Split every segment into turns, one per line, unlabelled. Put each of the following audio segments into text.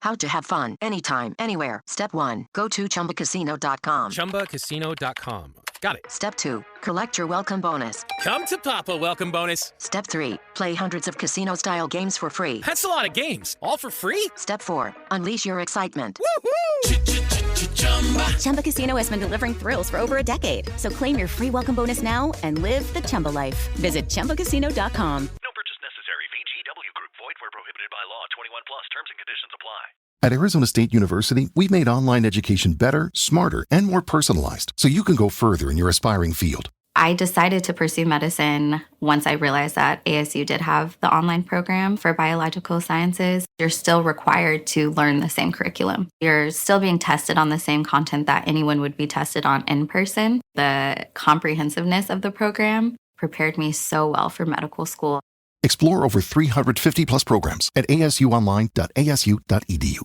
How to have fun anytime, anywhere. Step 1. Go to ChumbaCasino.com.
ChumbaCasino.com. Got it.
Step 2. Collect your welcome bonus.
Come to Papa welcome bonus.
Step 3. Play hundreds of casino-style games for free.
That's a lot of games. All for free?
Step 4. Unleash your excitement.
Woohoo!
Chumba Casino has been delivering thrills for over a decade. So claim your free welcome bonus now and live the Chumba life. Visit ChumbaCasino.com.
No purchase necessary. VGW Group. Void where prohibited by law. 21 plus. Terms and conditions apply.
At Arizona State University, we've made online education better, smarter, and more personalized so you can go further in your aspiring field.
I decided to pursue medicine once I realized that ASU did have the online program for biological sciences. You're still required to learn the same curriculum. You're still being tested on the same content that anyone would be tested on in person. The comprehensiveness of the program prepared me so well for medical school.
Explore over 350 plus programs at asuonline.asu.edu.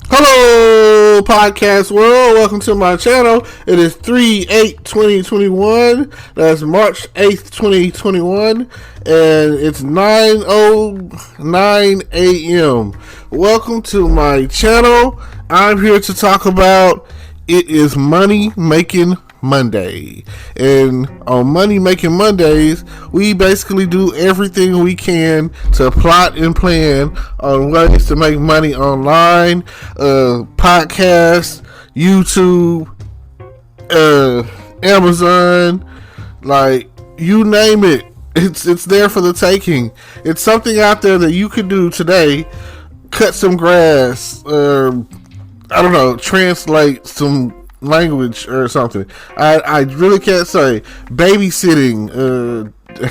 Hello, podcast world. Welcome to my channel. It is 3/8/2021. That's March 8th, 2021. And it's 9:09 a.m. Welcome to my channel. I'm here to talk about it is Money Making Monday. And on Money Making Mondays, we basically do everything we can to plot and plan on ways to make money online, podcasts, YouTube, Amazon, like you name it. It's there for the taking. It's something out there that you could do today. Cut some grass, I don't know, translate some language or something. I really can't say. Babysitting.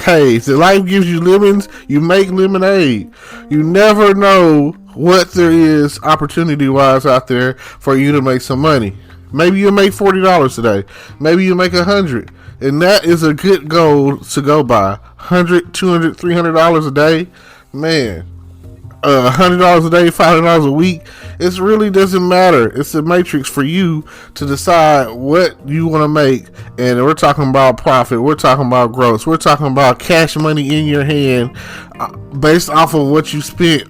Hey, if life gives you lemons, you make lemonade. You never know what there is opportunity wise out there for you to make some money. Maybe you'll make $40 today. Maybe you'll make $100, and that is a good goal to go by. $100, $200, $300 a day, man. $100 a day, $500 a week. It really doesn't matter. It's a matrix for you to decide what you want to make. And we're talking about profit. We're talking about growth. We're talking about cash money in your hand based off of what you spent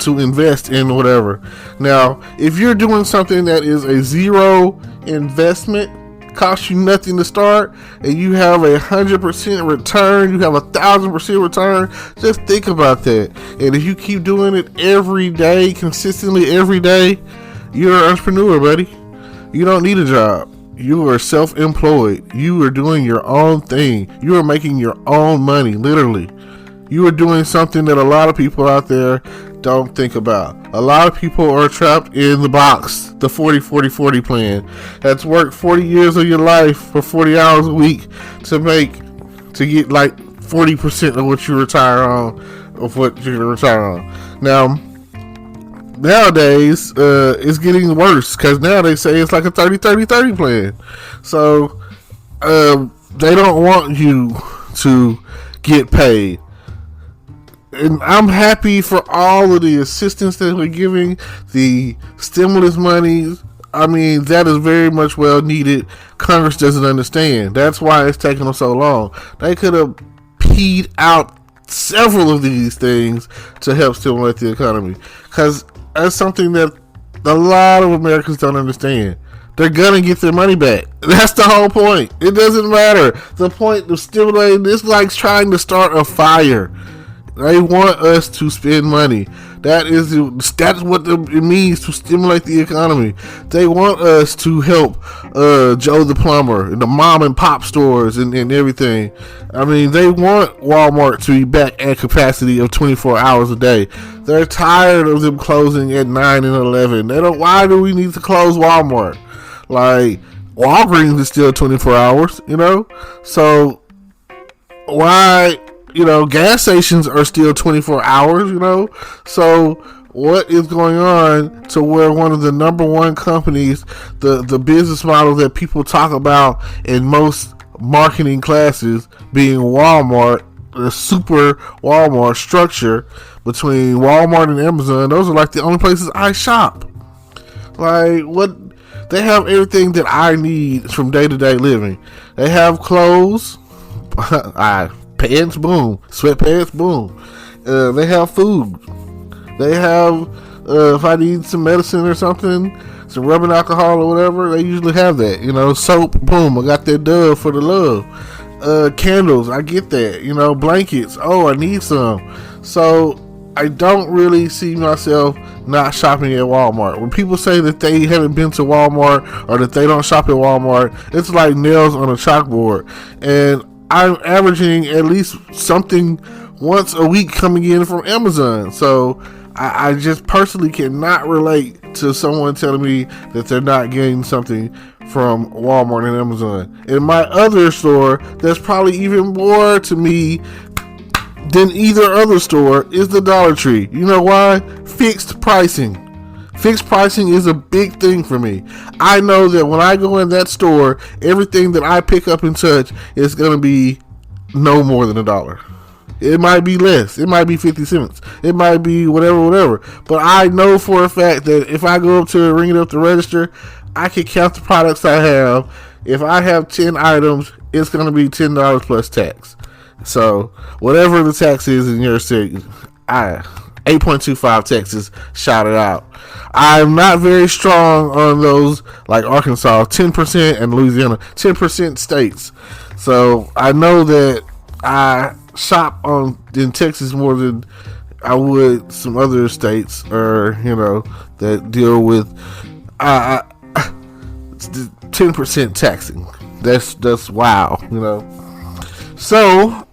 to invest in whatever. Now, if you're doing something that is a zero investment, costs you nothing to start, and you have 100% return, you have 1,000% return, just think about that. And if you keep doing it every day, consistently every day, you're an entrepreneur, buddy. You don't need a job. You are self-employed. You are doing your own thing. You are making your own money, literally. You are doing something that a lot of people out there don't think about. A lot of people are trapped in the box, the 40-40-40 plan. That's worked 40 years of your life for 40 hours a week to get like 40% of what you retire on, of what you're going to retire on. Now, nowadays, it's getting worse because now they say it's like a 30-30-30 plan. So, they don't want you to get paid. And I'm happy for all of the assistance that we're giving, the stimulus money. I mean, that is very much well needed. Congress doesn't understand. That's why it's taking them so long. They could have peed out several of these things to help stimulate the economy. Because that's something that a lot of Americans don't understand. They're going to get their money back. That's the whole point. It doesn't matter. The point of stimulating, it's like trying to start a fire. They want us to spend money. That's what it means to stimulate the economy. They want us to help Joe the plumber and the mom and pop stores and everything. I mean, they want Walmart to be back at capacity of 24 hours a day. They're tired of them closing at 9 and 11. Why do we need to close Walmart? Like, Walgreens is still 24 hours, So, why... gas stations are still 24 hours, So what is going on to where one of the number one companies, the business model that people talk about in most marketing classes being Walmart, the super Walmart structure between Walmart and Amazon, those are like the only places I shop. Like, what? They have everything that I need from day-to-day living. They have clothes. pants, boom. Sweatpants, boom. They have food. They have, if I need some medicine or something, some rubbing alcohol or whatever, they usually have that. You know, soap, boom, I got that Dove for the love. Candles, I get that. You know, blankets, oh, I need some. So I don't really see myself not shopping at Walmart. When people say that they haven't been to Walmart or that they don't shop at Walmart, it's like nails on a chalkboard. And I'm averaging at least something once a week coming in from Amazon. So I just personally cannot relate to someone telling me that they're not getting something from Walmart and Amazon. In my other store, that's probably even more to me than either other store is the Dollar Tree. You know why? Fixed pricing. Fixed pricing is a big thing for me. I know that when I go in that store, everything that I pick up and touch is going to be no more than $1. It might be less. It might be 50 cents. It might be whatever. But I know for a fact that if I go up to ring it up the register, I can count the products I have. If I have 10 items, it's going to be $10 plus tax. So whatever the tax is in your state, 8.25 Texas, shout it out. I'm not very strong on those like Arkansas, 10%, and Louisiana, 10% states. So I know that I shop in Texas more than I would some other states, or that deal with 10% taxing. That's wow, So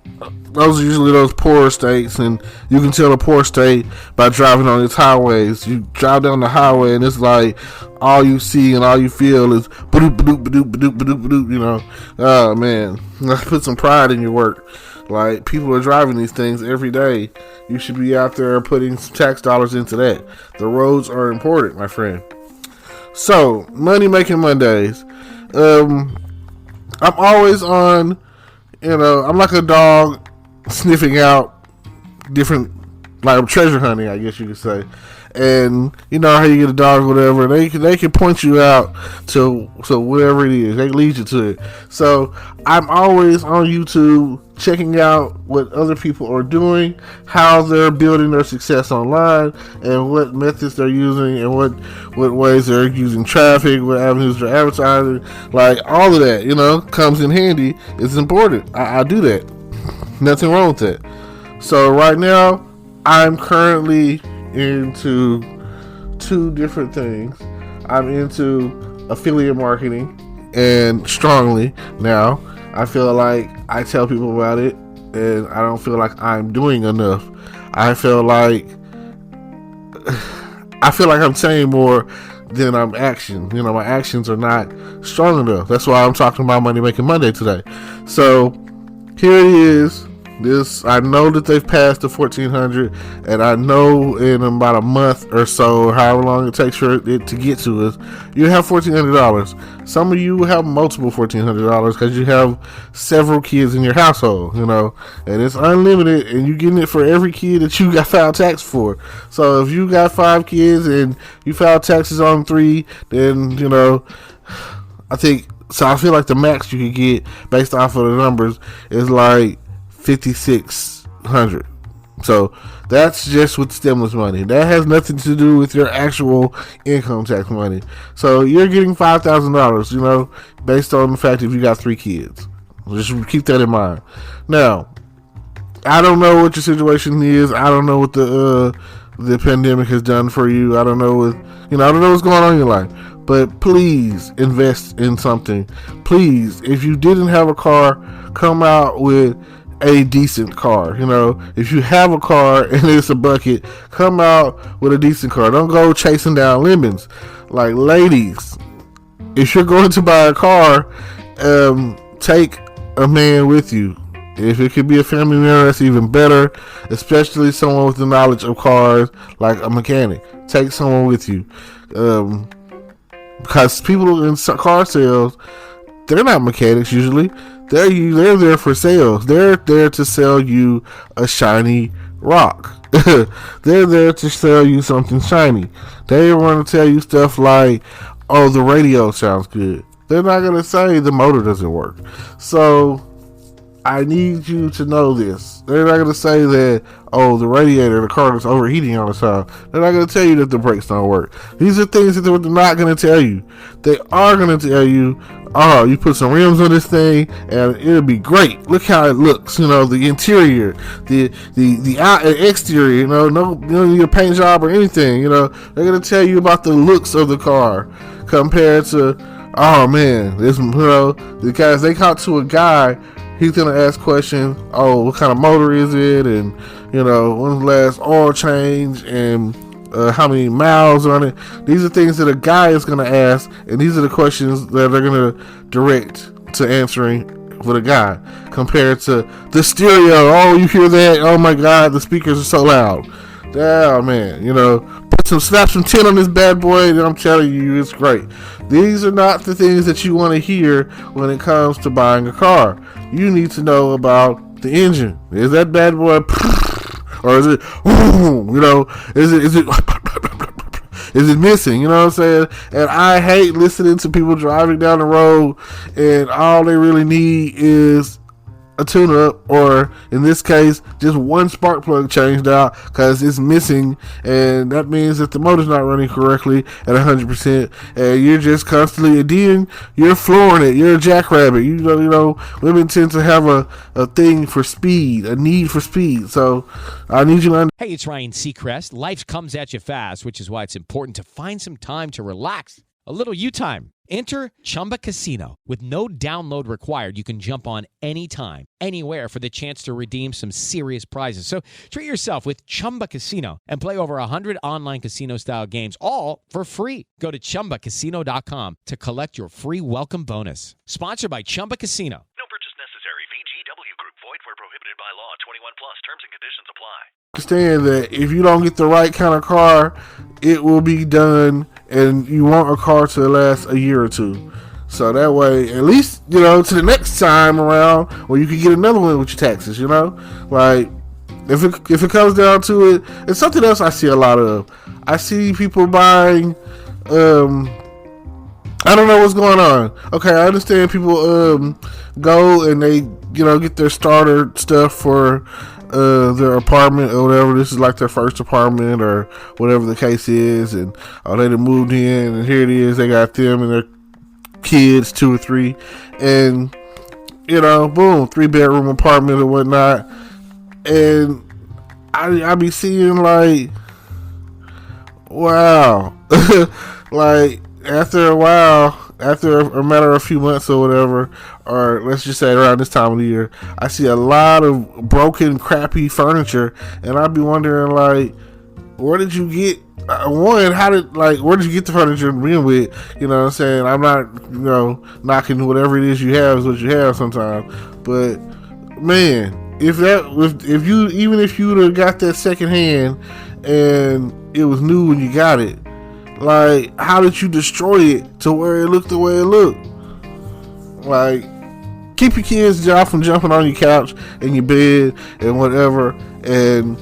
those are usually those poorer states, and you can tell a poor state by driving on its highways. You drive down the highway, and it's like all you see and all you feel is ba-doop, ba-doop, ba-doop, ba-doop, ba-doop, ba-doop, Oh man, let's put some pride in your work. Like, people are driving these things every day. You should be out there putting some tax dollars into that. The roads are important, my friend. So, Money Making Mondays. I'm always on, I'm like a dog sniffing out different, like treasure hunting, I guess you could say. And you know how you get a dog or whatever, they can point you out to whatever it is. They lead you to it. So I'm always on YouTube checking out what other people are doing, how they're building their success online, and what methods they're using, and what ways they're using traffic, what avenues they're advertising. Like, all of that, comes in handy. It's important. I do that. Nothing wrong with that. So right now, I'm currently into two different things. I'm into affiliate marketing, and strongly now. I feel like I tell people about it, and I don't feel like I'm doing enough. I feel like I'm saying more than I'm action. My actions are not strong enough. That's why I'm talking about Money Making Monday today. So here it is. I know that they've passed the 1,400, and I know in about a month or so, however long it takes for it to get to us, you have $1,400. Some of you have multiple $1,400 because you have several kids in your household, and it's unlimited, and you're getting it for every kid that you got filed tax for. So if you got 5 kids and you filed taxes on 3, then I feel like the max you could get based off of the numbers is like $5,600. So that's just with stimulus money. That has nothing to do with your actual income tax money. So you're getting $5,000, based on the fact if you got 3 kids. Just keep that in mind. Now, I don't know what your situation is. I don't know what the pandemic has done for you. I don't know I don't know what's going on in your life. But please invest in something. Please, if you didn't have a car, come out with a decent car. If you have a car and it's a bucket, come out with a decent car. Don't go chasing down lemons. Like, ladies, if you're going to buy a car, take a man with you. If it could be a family member, that's even better, especially someone with the knowledge of cars, like a mechanic. Take someone with you, because people in car sales, they're not mechanics usually. They're there for sales. They're there to sell you a shiny rock. They're there to sell you something shiny. They want to tell you stuff like, oh, the radio sounds good. They're not going to say the motor doesn't work. So I need you to know this. They're not going to say that, oh, the radiator, the car is overheating all the time. They're not going to tell you that the brakes don't work. These are things that they're not going to tell you. They are going to tell you, oh, you put some rims on this thing and it'll be great. Look how it looks. You know, the interior, the exterior, you know, no, you don't need a paint job or anything. You know, they're going to tell you about the looks of the car compared to, oh man, this, you know, because they talk to a guy, he's going to ask questions, oh, what kind of motor is it? And, you know, when's the last oil change? And how many miles on it? These are things that a guy is going to ask. And these are the questions that they're going to direct to answering for the guy. Compared to the stereo. Oh, you hear that? Oh my God, the speakers are so loud. Oh man, you know, slap some tin on this bad boy, and I'm telling you, it's great. These are not the things that you want to hear when it comes to buying a car. You need to know about the engine. Is that bad boy, or is it, you know, is it missing? You know what I'm saying? And I hate listening to people driving down the road, and all they really need is a tune-up, or in this case, just one spark plug changed out because it's missing, and that means that the motor's not running correctly at 100%, and you're just constantly, and then you're flooring it. You're a jackrabbit. You know, women tend to have a thing for speed, a need for speed. So I need you to understand.
Hey, it's Ryan Seacrest. Life comes at you fast, which is why it's important to find some time to relax. A little you time. Enter Chumba Casino. With no download required, you can jump on anytime, anywhere for the chance to redeem some serious prizes. So treat yourself with Chumba Casino and play over 100 online casino-style games, all for free. Go to ChumbaCasino.com to collect your free welcome bonus. Sponsored by Chumba Casino.
No purchase necessary. VGW Group. Void where prohibited by law. 21 plus. Terms and conditions apply.
Understand that if you don't get the right kind of car, it will be done, and you want a car to last a year or two. So that way, at least, you know, to the next time around, where you can get another one with your taxes, you know? Like, if it comes down to it, it's something else I see a lot of. I see people buying, I don't know what's going on. Okay, I understand people go and they, you know, get their starter stuff for their apartment or whatever. This is like their first apartment or whatever the case is, and they done moved in, and here it is, they got them and their kids, 2 or 3, and you know, boom, 3-bedroom apartment or whatnot. And I be seeing like, wow. Like after a while, after a matter of a few months or whatever, or let's just say around this time of the year, I see a lot of broken, crappy furniture, and I'd be wondering, like, where did you get, where did you get the furniture to begin with? You know what I'm saying? I'm not, you know, knocking whatever it is you have is what you have sometimes, but man, if you would have got that second hand and it was new when you got it, like, how did you destroy it to where it looked the way it looked? Like, keep your kids off from jumping on your couch and your bed and whatever, and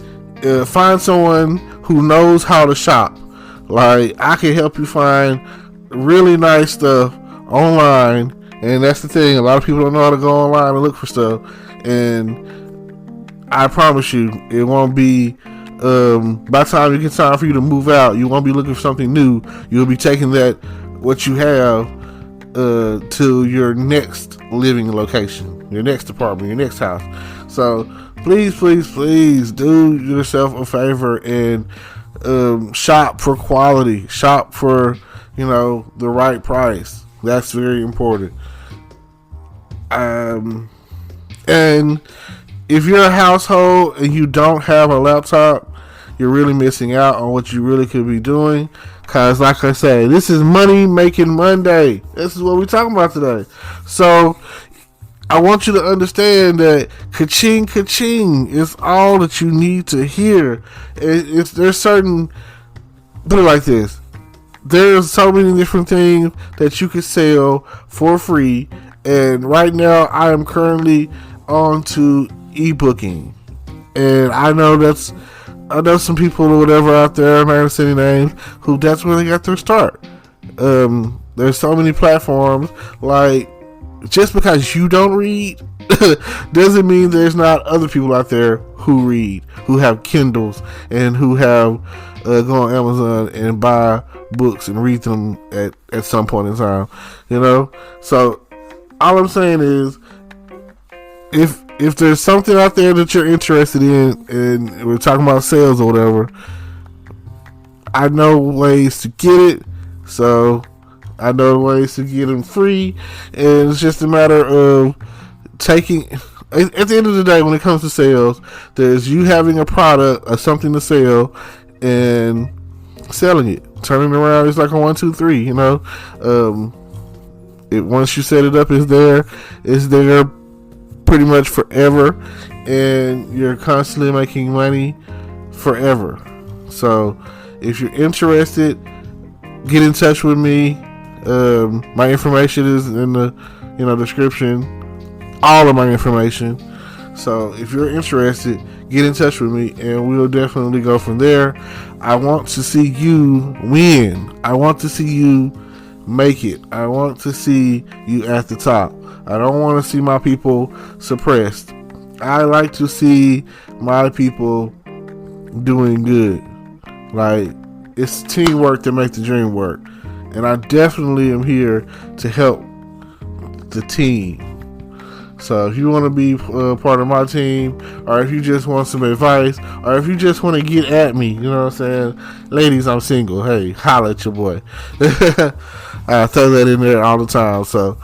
find someone who knows how to shop. Like, I can help you find really nice stuff online, and that's the thing. A lot of people don't know how to go online and look for stuff, and I promise you, it won't be. By the time it gets time for you to move out, you won't be looking for something new. You'll be taking what you have to your next living location, your next apartment, your next house. So please do yourself a favor and shop for quality, shop for, you know, the right price. That's very important. And if you're a household and you don't have a laptop, you're really missing out on what you really could be doing. Because, like I say, this is Money Making Monday. This is what we're talking about today. So, I want you to understand that ka-ching, ka-ching is all that you need to hear. There's certain, put it like this, there's so many different things that you could sell for free. And right now, I am currently on to ebooking. And I know some people or whatever out there, I'm not going to say any names, who that's where they got their start. There's so many platforms, like, just because you don't read doesn't mean there's not other people out there who read, who have Kindles, and who have go on Amazon and buy books and read them at some point in time. So all I'm saying is, if there's something out there that you're interested in, and we're talking about sales or whatever, I know ways to get it. So I know ways to get them free, and it's just a matter of taking. At the end of the day, when it comes to sales, there's you having a product or something to sell and selling it, turning around. It's like a 1, 2, 3. Once you set it up, it's there pretty much forever, and you're constantly making money forever. So if you're interested, get in touch with me. My information is in the description, all of my information. So if you're interested, get in touch with me, and we'll definitely go from there. I want to see you win. I want to see you make it. I want to see you at the top. I don't want to see my people suppressed. I like to see my people doing good. Like, it's teamwork that makes the dream work. And I definitely am here to help the team. So if you want to be part of my team, or if you just want some advice, or if you just want to get at me, you know what I'm saying? Ladies, I'm single. Hey, holla at your boy. I throw that in there all the time. So,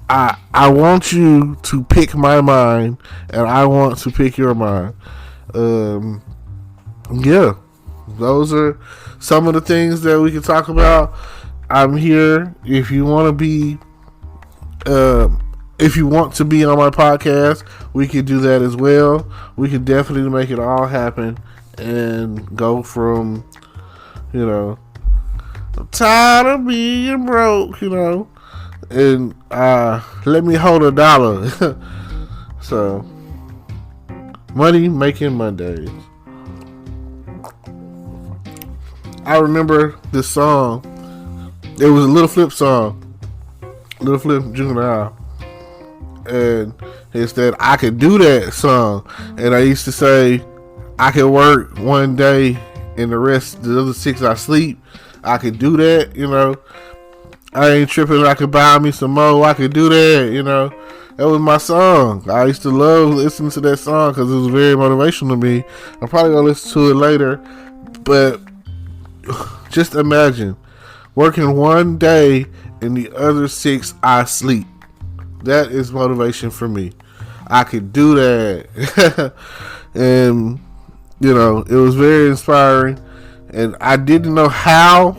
I want you to pick my mind, and I want to pick your mind. Yeah, those are some of the things that we can talk about. I'm here if you want to be. If you want to be on my podcast, we could do that as well. We could definitely make it all happen and go from, I'm tired of being broke, and let me hold $1. So, money making Mondays. I remember this song. It was a Little Flip song. Little Flip Juvenile. And it's that I could do that song. And I used to say, I could work one day and the other 6 I sleep. I could do that, I ain't tripping. I could buy me some more. I could do that, That was my song. I used to love listening to that song because it was very motivational to me. I'm probably going to listen to it later. But just imagine working one day and the other 6 I sleep. That is motivation for me. I could do that. And, it was very inspiring. And I didn't know how,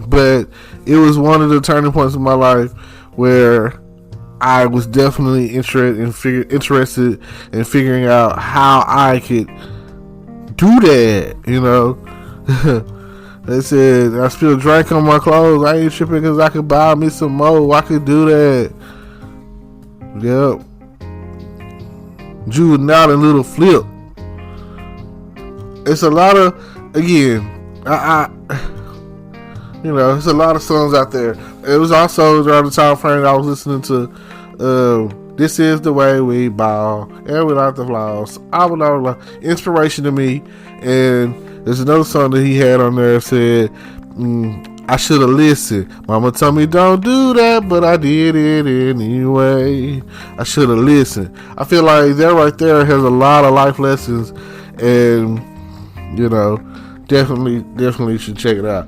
but it was one of the turning points in my life where I was definitely interested in figuring out how I could do that, They said, I spilled drink on my clothes. I ain't tripping because I could buy me some more. I could do that. Yep. Juvenile and Little Flip. It's a lot of, again, there's a lot of songs out there. It was also around the time frame that I was listening to This Is the Way We Ball, and Without the Flaws. Inspiration to me. And there's another song that he had on there that said, I should have listened. Mama told me don't do that, but I did it anyway. I should have listened. I feel like that right there has a lot of life lessons, and definitely should check it out.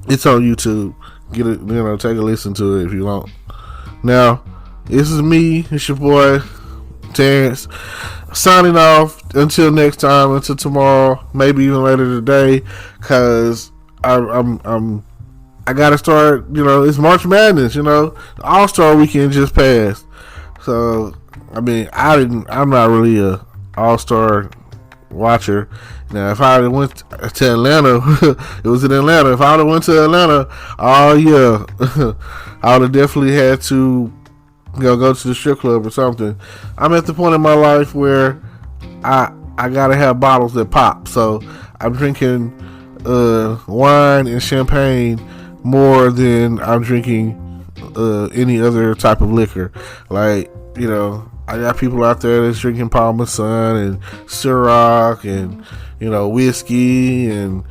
It's on YouTube. Get it, take a listen to it if you want. Now, this is me. It's your boy Terrence, signing off until next time, until tomorrow, maybe even later today, because I gotta start. It's March Madness. The All-Star weekend just passed, so I'm not really a All-Star watcher. Now, if I went to Atlanta, it was in Atlanta. If I would have went to Atlanta, oh yeah, I would have definitely had to go to the strip club or something. I'm at the point in my life where I gotta have bottles that pop. So I'm drinking wine and champagne more than I'm drinking any other type of liquor. Like, you know, I got people out there that's drinking Parmesan and Ciroc and, you know, whiskey and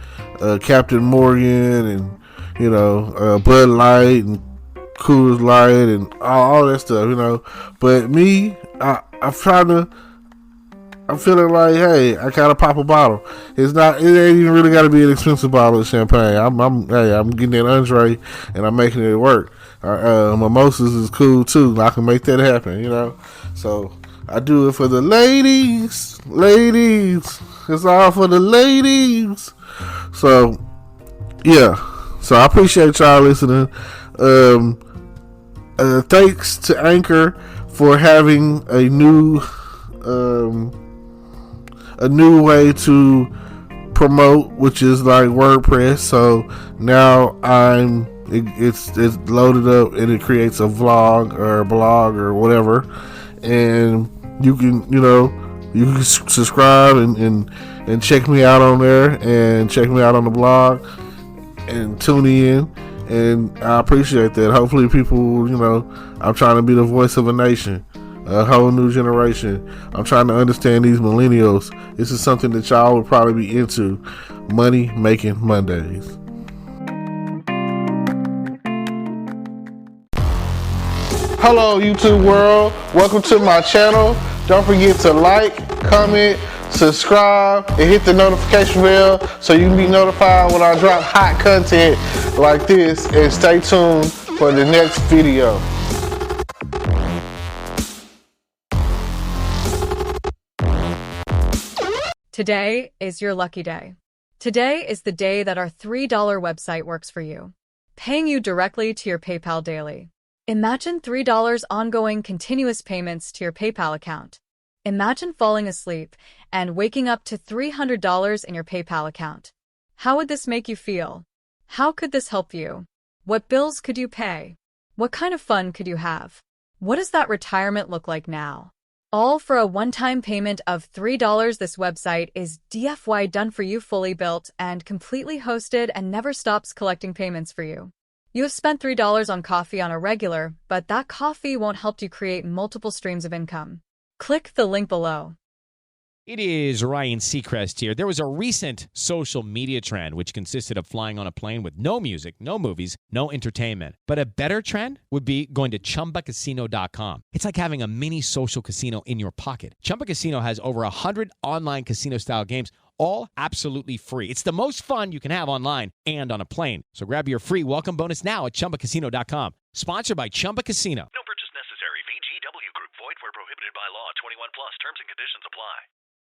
Captain Morgan and, you know, Bud Light and Coors Light and all that stuff, you know. But me, I'm feeling like, hey, I gotta pop a bottle. It ain't even really gotta be an expensive bottle of champagne. I'm getting that Andre and I'm making it work. Mimosas is cool too. I can make that happen, you know. So I do it for the ladies. It's all for the ladies. So yeah. So I appreciate y'all listening. Thanks to Anchor for having a new way to promote, which is like WordPress. So now it's loaded up and it creates a vlog or a blog or whatever, and you can subscribe and check me out on there and check me out on the blog and tune in. And I appreciate that. Hopefully people, you know, I'm trying to be the voice of a nation, a whole new generation. I'm trying to understand these millennials. This is something that y'all would probably be into. Money Making Mondays. Hello, YouTube world. Welcome to my channel. Don't forget to like, comment, subscribe, and hit the notification bell so you can be notified when I drop hot content like this. And stay tuned for the next video.
Today is your lucky day. Today is the day that our $3 website works for you, paying you directly to your PayPal daily. Imagine $3 ongoing continuous payments to your PayPal account. Imagine falling asleep and waking up to $300 in your PayPal account. How would this make you feel? How could this help you? What bills could you pay? What kind of fun could you have? What does that retirement look like now? All for a one-time payment of $3. This website is DFY done for you, fully built and completely hosted, and never stops collecting payments for you. You have spent $3 on coffee on a regular, but that coffee won't help you create multiple streams of income. Click the link below.
It is Ryan Seacrest here. There was a recent social media trend which consisted of flying on a plane with no music, no movies, no entertainment. But a better trend would be going to ChumbaCasino.com. It's like having a mini social casino in your pocket. Chumba Casino has over 100 online casino-style games, all absolutely free. It's the most fun you can have online and on a plane. So grab your free welcome bonus now at ChumbaCasino.com. Sponsored by Chumba Casino.
No purchase necessary. VGW Group. Void where prohibited by law. 21 plus. Terms and conditions apply.